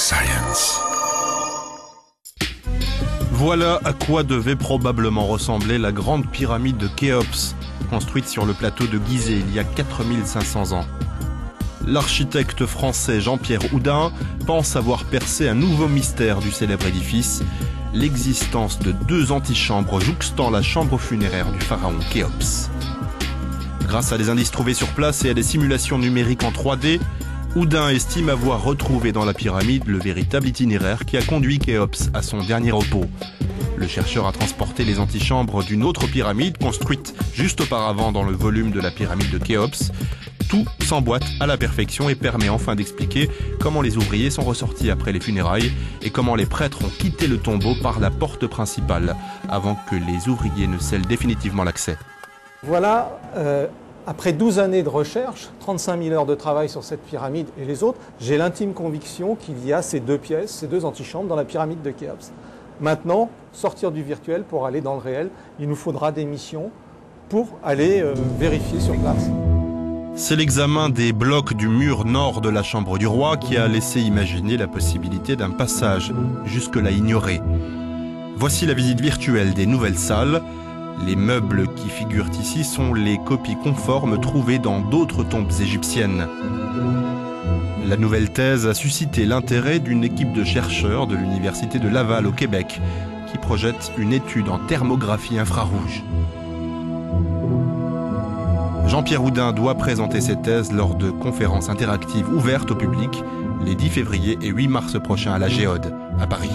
Science. Voilà à quoi devait probablement ressembler la grande pyramide de Khéops, construite sur le plateau de Gizeh il y a 4500 ans. L'architecte français Jean-Pierre Houdin pense avoir percé un nouveau mystère du célèbre édifice, l'existence de deux antichambres jouxtant la chambre funéraire du pharaon Khéops. Grâce à des indices trouvés sur place et à des simulations numériques en 3D, Houdin estime avoir retrouvé dans la pyramide le véritable itinéraire qui a conduit Khéops à son dernier repos. Le chercheur a transporté les antichambres d'une autre pyramide construite juste auparavant dans le volume de la pyramide de Khéops. Tout s'emboîte à la perfection et permet enfin d'expliquer comment les ouvriers sont ressortis après les funérailles et comment les prêtres ont quitté le tombeau par la porte principale avant que les ouvriers ne scellent définitivement l'accès. Voilà, après 12 années de recherche, 35 000 heures de travail sur cette pyramide et les autres, j'ai l'intime conviction qu'il y a ces deux pièces, ces deux antichambres dans la pyramide de Khéops. Maintenant, sortir du virtuel pour aller dans le réel, il nous faudra des missions pour aller vérifier sur place. C'est l'examen des blocs du mur nord de la chambre du roi qui a laissé imaginer la possibilité d'un passage jusque-là ignoré. Voici la visite virtuelle des nouvelles salles. Les meubles qui figurent ici sont les copies conformes trouvées dans d'autres tombes égyptiennes. La nouvelle thèse a suscité l'intérêt d'une équipe de chercheurs de l'Université de Laval au Québec qui projette une étude en thermographie infrarouge. Jean-Pierre Houdin doit présenter cette thèse lors de conférences interactives ouvertes au public les 10 février et 8 mars prochains à la Géode, à Paris.